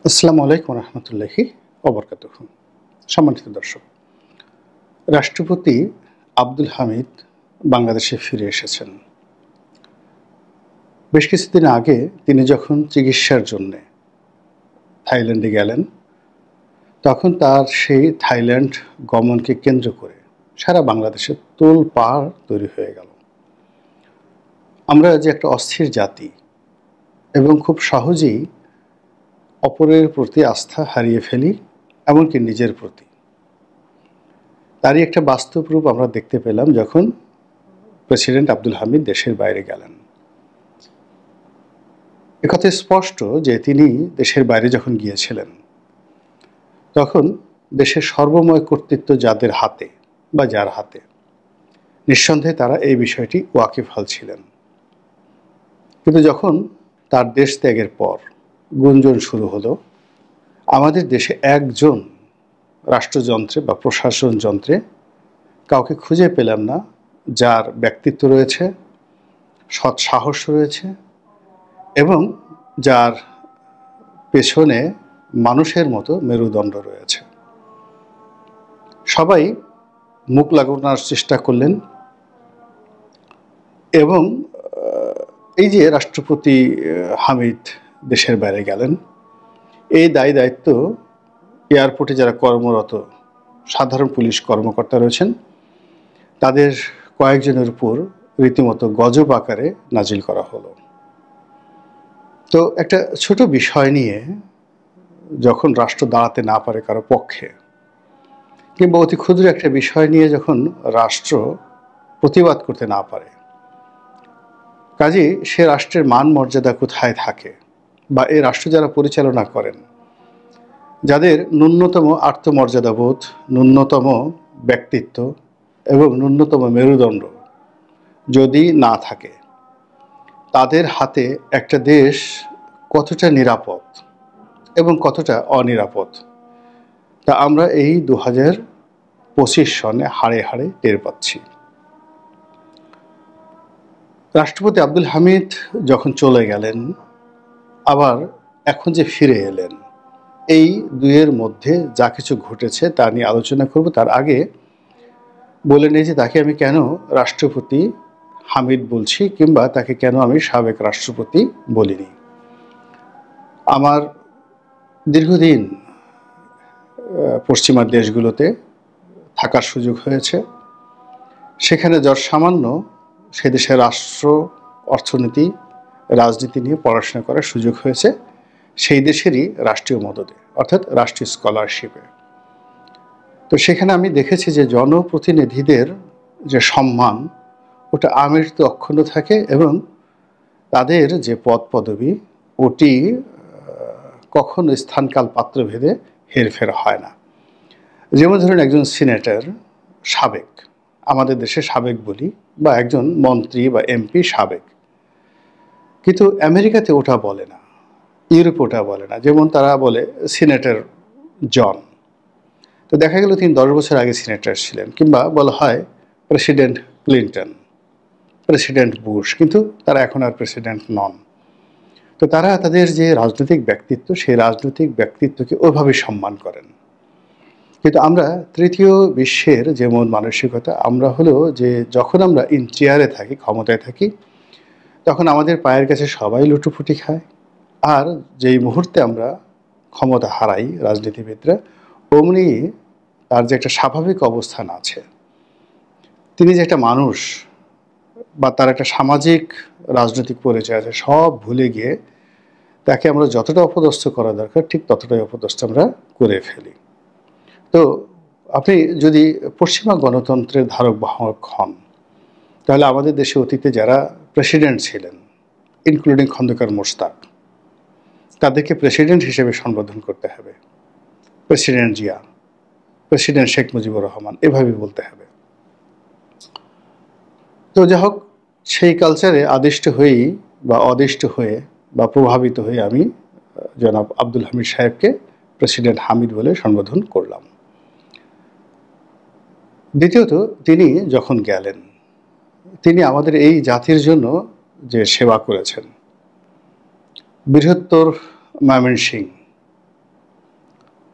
আসসালামু আলাইকুম রহমতুল্লাহি ওবরকাতুহু। সম্মানিত দর্শক, রাষ্ট্রপতি আব্দুল হামিদ বাংলাদেশে ফিরে এসেছেন। বেশ কিছুদিন আগে তিনি যখন চিকিৎসার জন্যে থাইল্যান্ডে গেলেন, তখন তার সেই থাইল্যান্ড গমনকে কেন্দ্র করে সারা বাংলাদেশে তোলপাড় তৈরি হয়ে গেল। আমরা যে একটা অস্থির জাতি এবং খুব সহজেই অপরের প্রতি আস্থা হারিয়ে ফেলি, এমনকি নিজের প্রতি। তারই একটা বাস্তব রূপ আমরা দেখতে পেলাম যখন প্রেসিডেন্ট আব্দুল হামিদ দেশের বাইরে গেলেন। একথা স্পষ্ট যে তিনি দেশের বাইরে যখন গিয়েছিলেন, তখন দেশের সর্বময় কর্তৃত্ব যাদের হাতে বা যার হাতে, নিঃসন্দেহে তারা এই বিষয়টি ওয়াকিবহাল ছিলেন। কিন্তু যখন তার দেশ ত্যাগের পর গুঞ্জন শুরু হলো, আমাদের দেশে একজন রাষ্ট্রযন্ত্রে বা প্রশাসন যন্ত্রে কাউকে খুঁজে পেলাম না যার ব্যক্তিত্ব রয়েছে, সৎ সাহস রয়েছে এবং যার পেছনে মানুষের মতো মেরুদণ্ড রয়েছে। সবাই মুখ লাগানোর চেষ্টা করলেন এবং এই যে রাষ্ট্রপতি হামিদ দেশের বাইরে গেলেন, এই দায়িত্ব এয়ারপোর্টে যারা কর্মরত সাধারণ পুলিশ কর্মকর্তা রয়েছেন, তাদের কয়েকজনের উপর রীতিমতো গজব আকারে নাজিল করা হলো। তো একটা ছোট বিষয় নিয়ে যখন রাষ্ট্র দাঁড়াতে না পারে কারো পক্ষে, কিংবা অতি ক্ষুদ্র একটা বিষয় নিয়ে যখন রাষ্ট্র প্রতিবাদ করতে না পারে, কাজেই সে রাষ্ট্রের মান মর্যাদা কোথায় থাকে, বা এই রাষ্ট্র যারা পরিচালনা করেন, যাদের ন্যূনতম আত্মমর্যাদাবোধ, ন্যূনতম ব্যক্তিত্ব এবং ন্যূনতম মেরুদণ্ড যদি না থাকে, তাদের হাতে একটা দেশ কতটা নিরাপদ এবং কতটা অনিরাপদ, তা আমরা এই 2025 সনে হাড়ে হাড়ে টের পাচ্ছি। রাষ্ট্রপতি আব্দুল হামিদ যখন চলে গেলেন, আবার এখন যে ফিরে এলেন, এই দুয়ের মধ্যে যা কিছু ঘটেছে তা নিয়ে আলোচনা করব। তার আগে বলে নিই যে তাকে আমি কেন রাষ্ট্রপতি হামিদ বলছি, কিংবা তাকে কেন আমি সাবেক রাষ্ট্রপতি বলিনি। আমার দীর্ঘদিন পশ্চিমা দেশগুলোতে থাকার সুযোগ হয়েছে। সেখানে যত সামান্য সে দেশের রাষ্ট্র, অর্থনীতি, রাজনীতি নিয়ে পড়াশোনা করার সুযোগ হয়েছে সেই দেশেরই রাষ্ট্রীয় মদদে, অর্থাৎ রাষ্ট্রীয় স্কলারশিপে। তো সেখানে আমি দেখেছি যে জনপ্রতিনিধিদের যে সম্মান, ওটা আমৃত্যু অক্ষুণ্ণ থাকে এবং তাদের যে পদ পদবি, ওটি কখনো স্থানকাল পাত্রভেদে হেরফের হয় না। যেমন ধরুন, একজন সিনেটর সাবেক, আমাদের দেশে সাবেক বলি, বা একজন মন্ত্রী বা এমপি সাবেক, কিন্তু আমেরিকাতে ওটা বলে না, ইউরোপে ওটা বলে না। যেমন তারা বলে সিনেটর জন, তো দেখা গেল তিনি 10 বছর আগে সিনেটর ছিলেন। কিংবা বলা হয় প্রেসিডেন্ট ক্লিন্টন, প্রেসিডেন্ট বুশ, কিন্তু তারা এখন আর প্রেসিডেন্ট নন। তো তারা তাদের যে রাজনৈতিক ব্যক্তিত্ব, সেই রাজনৈতিক ব্যক্তিত্বকে ওইভাবে সম্মান করেন। কিন্তু আমরা তৃতীয় বিশ্বের যেমন মানসিকতা, আমরা হলো যে যখন আমরা ইন চেয়ারে থাকি, ক্ষমতায় থাকি, তখন আমাদের পায়ের কাছে সবাই লুটোপুটি খায়। আর যেই মুহূর্তে আমরা ক্ষমতা হারাই রাজনীতিবিদরা, অমনি তার যে একটা স্বাভাবিক অবস্থান আছে, তিনি যে একটা মানুষ বা তার একটা সামাজিক রাজনৈতিক পরিচয় আছে, সব ভুলে গিয়ে তাকে আমরা যতটা অপদস্থ করা দরকার ঠিক ততটাই অপদস্থ আমরা করে ফেলি। তো আপনি যদি পশ্চিমা গণতন্ত্রের ধারক বাহক হন, তাহলে আমাদের দেশে অতীতে যারা প্রেসিডেন্ট ছিলেন, ইনক্লুডিং খন্দকার মোশতাক, তাদেরকে প্রেসিডেন্ট হিসেবে সম্বোধন করতে হবে। প্রেসিডেন্ট জিয়া, প্রেসিডেন্ট শেখ মুজিবুর রহমান, এভাবে বলতে হবে। তো যাই হোক, সেই কালচারে আদিষ্ট হয়েই বা অদিষ্ট হয়ে বা প্রভাবিত হয়ে আমি জনাব আব্দুল হামিদ সাহেবকে প্রেসিডেন্ট হামিদ বলে সম্বোধন করলাম। দ্বিতীয়ত, তিনি যখন গেলেন, তিনি আমাদের এই জাতির জন্য যে সেবা করেছেন, বৃহত্তর ময়মনসিংহ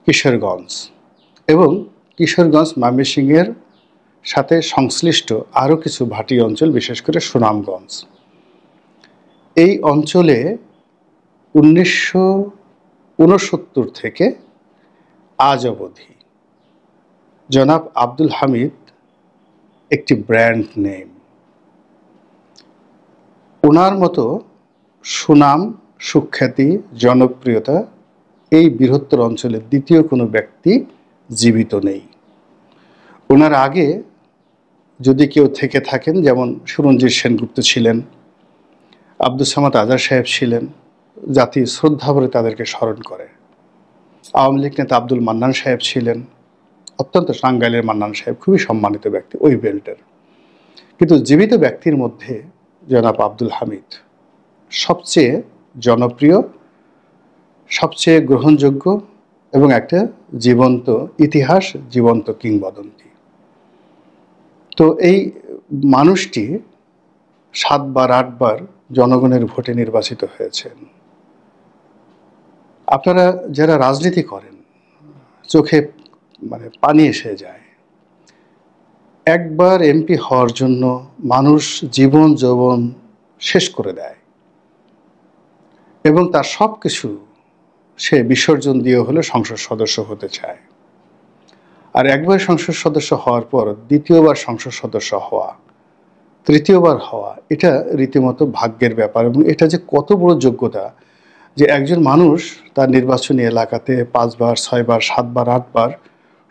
কিশোরগঞ্জ এবং কিশোরগঞ্জ ময়মনসিংহের সাথে সংশ্লিষ্ট আরও কিছু ভাটি অঞ্চল, বিশেষ করে সুনামগঞ্জ। এই অঞ্চলে 1969 থেকে আজ অবধি জনাব আব্দুল হামিদ একটি ব্র্যান্ড নেম। ওনার মতো সুনাম, সুখ্যাতি, জনপ্রিয়তা এই বৃহত্তর অঞ্চলের দ্বিতীয় কোনো ব্যক্তি জীবিত নেই। ওনার আগে যদি কেউ থেকে থাকেন, যেমন সুরঞ্জিত সেনগুপ্ত ছিলেন, আব্দুস সামাদ আজাদ সাহেব ছিলেন, জাতি শ্রদ্ধাভরে তাদেরকে স্মরণ করে। আওয়ামী লীগ নেতা আব্দুল মান্নান সাহেব ছিলেন, অত্যন্ত টাঙ্গাইলের মান্নান সাহেব খুবই সম্মানিত ব্যক্তি ওই বেল্টের। কিন্তু জীবিত ব্যক্তির মধ্যে জনাব আব্দুল হামিদ সবচেয়ে জনপ্রিয়, সবচেয়ে গ্রহণযোগ্য এবং একটা জীবন্ত ইতিহাস, জীবন্ত কিংবদন্তি। তো এই মানুষটি 7 বার 8 বার জনগণের ভোটে নির্বাচিত হয়েছেন। আপনারা যারা রাজনীতি করেন, চোখে পানি এসে যায়। একবার এমপি হওয়ার জন্য মানুষ জীবন যৌবন শেষ করে দেয় এবং তার সব কিছু সে বিসর্জন দিয়ে হলে সংসদ সদস্য হতে চায়। আর একবার সংসদ সদস্য হওয়ার পর দ্বিতীয়বার সংসদ সদস্য হওয়া, তৃতীয়বার হওয়া, এটা রীতিমতো ভাগ্যের ব্যাপার। এবং এটা যে কত বড় যোগ্যতা যে একজন মানুষ তার নির্বাচনী এলাকাতে 5 বার 6 বার 7 বার 8 বার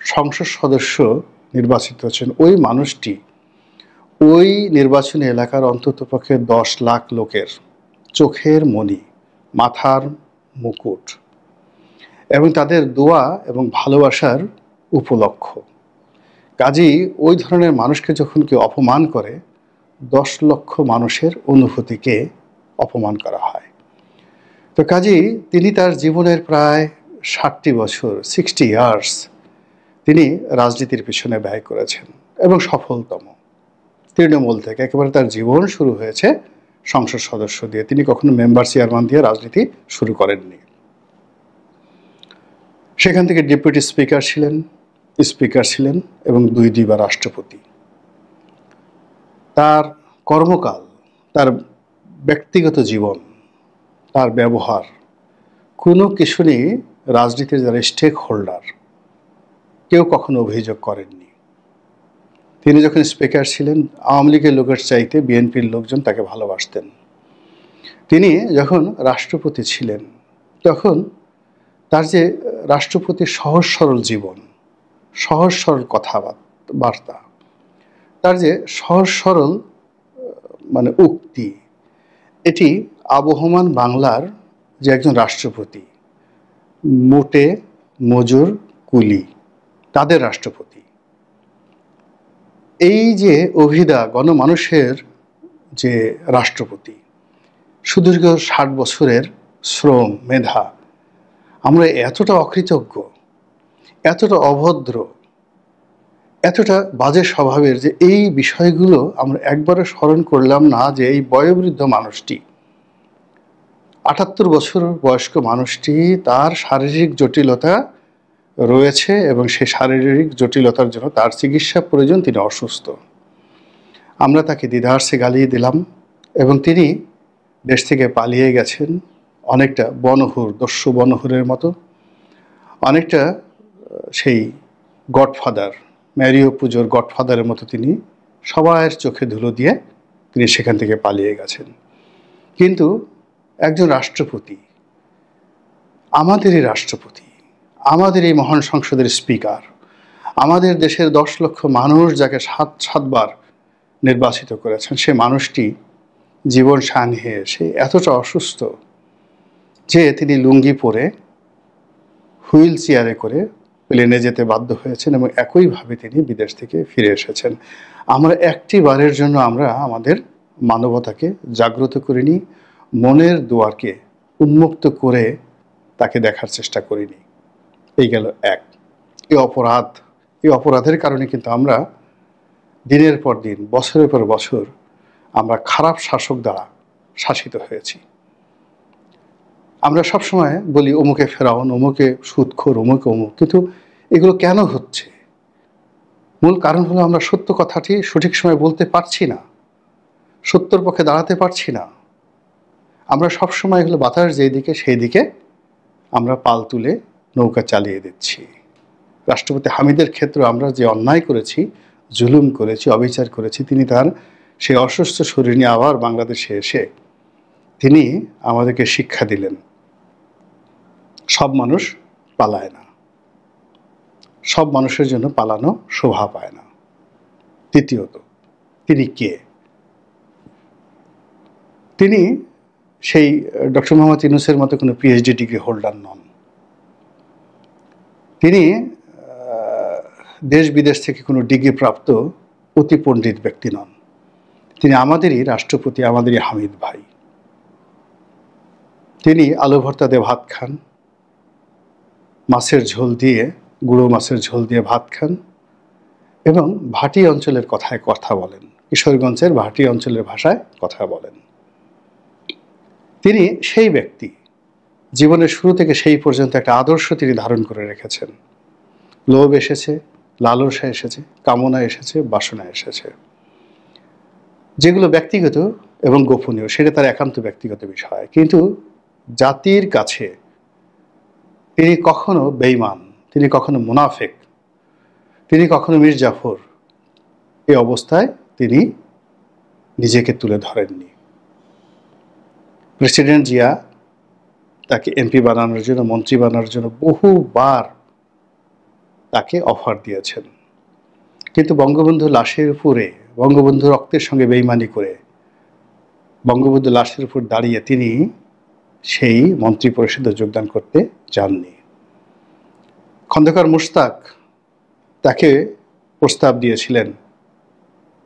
সংসদ সদস্য নির্বাচিত হচ্ছেন। ওই মানুষটি ওই নির্বাচনী এলাকার অন্ততপক্ষে 10 লাখ লোকের চোখের মণি, মাথার মুকুট এবং তাদের দোয়া এবং ভালোবাসার উপলক্ষ। কাজেই ওই ধরনের মানুষকে যখন কেউ অপমান করে, 10 লক্ষ মানুষের অনুভূতিকে অপমান করা হয়। তো কাজেই তিনি তার জীবনের প্রায় 60টি বছর, 60 ইয়ার্স তিনি রাজনীতির পিছনে ব্যয় করেছেন এবং সফলতম। তৃণমূল থেকে একেবারে তার জীবন শুরু হয়েছে সংসদ সদস্য দিয়ে। তিনি কখনো মেম্বার চেয়ারম্যান দিয়ে রাজনীতি শুরু করেননি। সেখান থেকে ডেপুটি স্পিকার ছিলেন এবং 2 বার রাষ্ট্রপতি। তার কর্মকাল, তার ব্যক্তিগত জীবন, তার ব্যবহার কোনো কিছু নিয়ে রাজনীতির যারা স্টেক হোল্ডার কেউ কখনো অভিযোগ করেননি। তিনি যখন স্পিকার ছিলেন, আওয়ামী লীগের লোকের চাইতে বিএনপির লোকজন তাকে ভালোবাসতেন। তিনি যখন রাষ্ট্রপতি ছিলেন, তখন তার যে রাষ্ট্রপতির সহজ সরল জীবন, সহজ সরল কথাবার্তা, তার যে সহজ সরল উক্তি, এটি আবহমান বাংলার যে একজন রাষ্ট্রপতি, মোটে মজুর কুলি তাদের রাষ্ট্রপতি, এই যে অভিদা গণমানুষের যে রাষ্ট্রপতি, সুদীর্ঘ 60 বছরের শ্রম মেধা, আমরা এতটা অকৃতজ্ঞ, এতটা অভদ্র, এতটা বাজে স্বভাবের যে এই বিষয়গুলো আমরা একবারও স্মরণ করলাম না যে এই বয়োবৃদ্ধ মানুষটি, 78 বছর বয়স্ক মানুষটি, তার শারীরিক জটিলতা রয়েছে এবং সেই শারীরিক জটিলতার জন্য তার চিকিৎসা প্রয়োজন, তিনি অসুস্থ। আমরা তাকে দ্বিধার্সে গালিয়ে দিলাম এবং তিনি দেশ থেকে পালিয়ে গেছেন অনেকটা বনহুর, দস্যু বনহুরের মতো, অনেকটা সেই গডফাদার, ম্যারিও পুজোর গডফাদারের মতো তিনি সবার চোখে ধুলো দিয়ে তিনি সেখান থেকে পালিয়ে গেছেন। কিন্তু একজন রাষ্ট্রপতি, আমাদেরই রাষ্ট্রপতি, আমাদের এই মহান সংসদের স্পিকার, আমাদের দেশের 10 লক্ষ মানুষ যাকে 7 বার নির্বাচিত করেছেন, সে মানুষটি জীবন সানিয়ে সে এতটা অসুস্থ যে তিনি লুঙ্গি পরে হুইল চেয়ারে করে প্লেনে যেতে বাধ্য হয়েছেন এবং একইভাবে তিনি বিদেশ থেকে ফিরে এসেছেন। আমরা একটি বারের জন্য আমরা আমাদের মানবতাকে জাগ্রত করিনি, মনের দুয়ারকে উন্মুক্ত করে তাকে দেখার চেষ্টা করিনি। এই গেল এক। এই অপরাধের কারণে কিন্তু আমরা দিনের পর দিন, বছরের পর বছর আমরা খারাপ শাসক দ্বারা শাসিত হয়েছি। আমরা সবসময় বলি অমুকে ফেরাউন, অমুকে সুদখোর, অমুকে অমুক, কিন্তু এগুলো কেন হচ্ছে? মূল কারণ হলো আমরা সত্য কথাটি সঠিক সময় বলতে পারছি না, সত্যর পক্ষে দাঁড়াতে পারছি না। আমরা সবসময় হলো বাতাস যেই দিকে সেই দিকে আমরা পাল তুলে নৌকা চালিয়ে দিচ্ছি। রাষ্ট্রপতি হামিদের ক্ষেত্রে আমরা যে অন্যায় করেছি, জুলুম করেছি, অবিচার করেছি, তিনি তার সেই অসুস্থ শরীর নিয়ে আবার বাংলাদেশে এসে তিনি আমাদেরকে শিক্ষা দিলেন, সব মানুষ পালায় না, সব মানুষের জন্য পালানো শোভা পায় না। দ্বিতীয়ত, তিনি কে? তিনি সেই ডক্টর মোহাম্মদ ইউনূসের মতো কোনো পিএইচডি ডিগ্রি হোল্ডার নন। তিনি দেশ বিদেশ থেকে কোনো ডিগ্রি প্রাপ্ত অতি পণ্ডিত ব্যক্তি নন। তিনি আমাদেরই রাষ্ট্রপতি, আমাদেরই হামিদ ভাই। তিনি আলু ভর্তা দিয়ে ভাত খান, মাছের ঝোল দিয়ে, গুঁড়ো মাছের ঝোল দিয়ে ভাত খান, এবং ভাটি অঞ্চলের কথায় কথা বলেন, কিশোরগঞ্জের ভাটি অঞ্চলের ভাষায় কথা বলেন। তিনি সেই ব্যক্তি, জীবনের শুরু থেকে সেই পর্যন্ত একটা আদর্শ তিনি ধারণ করে রেখেছেন। লোভ এসেছে, লালসা এসেছে, কামনা এসেছে, বাসনা এসেছে, যেগুলো ব্যক্তিগত এবং গোপনীয়, সেটা তার একান্ত ব্যক্তিগত বিষয়। কিন্তু জাতির কাছে তিনি কখনো বেঈমান, তিনি কখনো মুনাফেক, তিনি কখনো মীর জাফর এই অবস্থায় তিনি নিজেকে তুলে ধরেননি। প্রেসিডেন্ট জিয়া তাকে এমপি বানানোর জন্য, মন্ত্রী বানানোর জন্য বহুবার তাকে অফার দিয়েছেন, কিন্তু বঙ্গবন্ধু লাশের উপরে, বঙ্গবন্ধু রক্তের সঙ্গে বেইমানি করে বঙ্গবন্ধু লাশের উপর দাঁড়িয়ে তিনি সেই মন্ত্রী পরিষদে যোগদান করতে যাননি। খন্দকার মুশতাক তাকে প্রস্তাব দিয়েছিলেন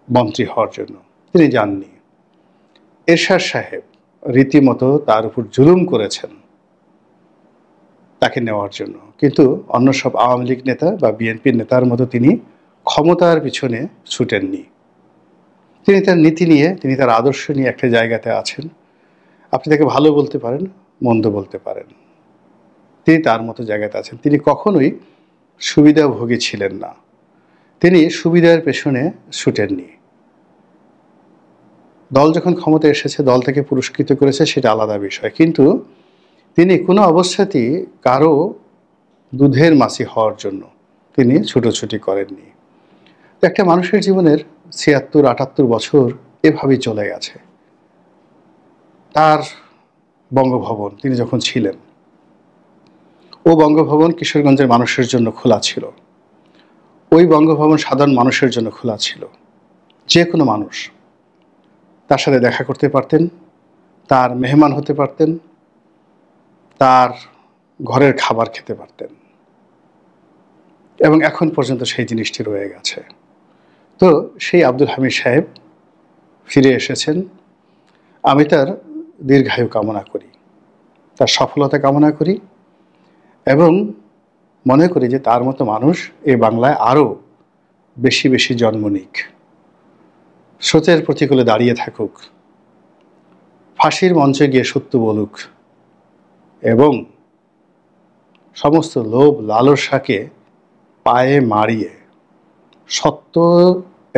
মন্ত্রী হওয়ার জন্য, তিনি যাননি। এরশাদ সাহেব রীতিমতো তার উপর জুলুম করেছেন তাকে নেওয়ার জন্য, কিন্তু অন্য সব আওয়ামী লীগ নেতা বা বিএনপির নেতার মতো তিনি ক্ষমতার পিছনে ছুটেননি। তিনি তার নীতি নিয়ে, তিনি তার আদর্শ নিয়ে একটা জায়গাতে আছেন। আপনি তাকে ভালো বলতে পারেন, মন্দ বলতে পারেন, তিনি তার মতো জায়গাতে আছেন। তিনি কখনোই সুবিধাভোগী ছিলেন না, তিনি সুবিধার পেছনে ছুটেননি। দল যখন ক্ষমতায় এসেছে, দল থেকে পুরস্কৃত করেছে, সেটা আলাদা বিষয়, কিন্তু তিনি কোনো অবস্থাতেই কারো দুধের মাছি হওয়ার জন্য তিনি ছুটোছুটি করেননি। একটা মানুষের জীবনের ৭৬-৭৮ বছর এভাবেই চলে গেছে। তার বঙ্গভবন তিনি যখন ছিলেন, ও বঙ্গভবন কিশোরগঞ্জের মানুষের জন্য খোলা ছিল, ওই বঙ্গভবন সাধারণ মানুষের জন্য খোলা ছিল। যে কোনো মানুষ তার সাথে দেখা করতে পারতেন, তার মেহমান হতে পারতেন, তার ঘরের খাবার খেতে পারতেন, এবং এখন পর্যন্ত সেই জিনিসটি রয়ে গেছে। তো সেই আব্দুল হামিদ সাহেব ফিরে এসেছেন। আমি তার দীর্ঘায়ু কামনা করি, তার সফলতা কামনা করি, এবং মনে করি যে তার মতো মানুষ এই বাংলায় আরও বেশি বেশি জন্ম নিক, স্রোতের প্রতিকূলে দাঁড়িয়ে থাকুক, ফাঁসির মঞ্চে গিয়ে সত্য বলুক, এবং সমস্ত লোভ লালসাকে পায়ে মারিয়ে সত্য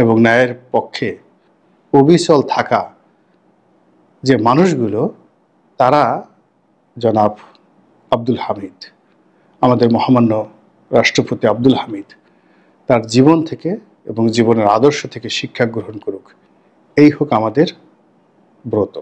এবং ন্যায়ের পক্ষে অবিচল থাকা যে মানুষগুলো, তারা জনাব আব্দুল হামিদ, আমাদের মহামান্য রাষ্ট্রপতি আব্দুল হামিদ, তার জীবন থেকে এবং জীবনের আদর্শ থেকে শিক্ষা গ্রহণ করুক, এই হোক আমাদের ব্রত।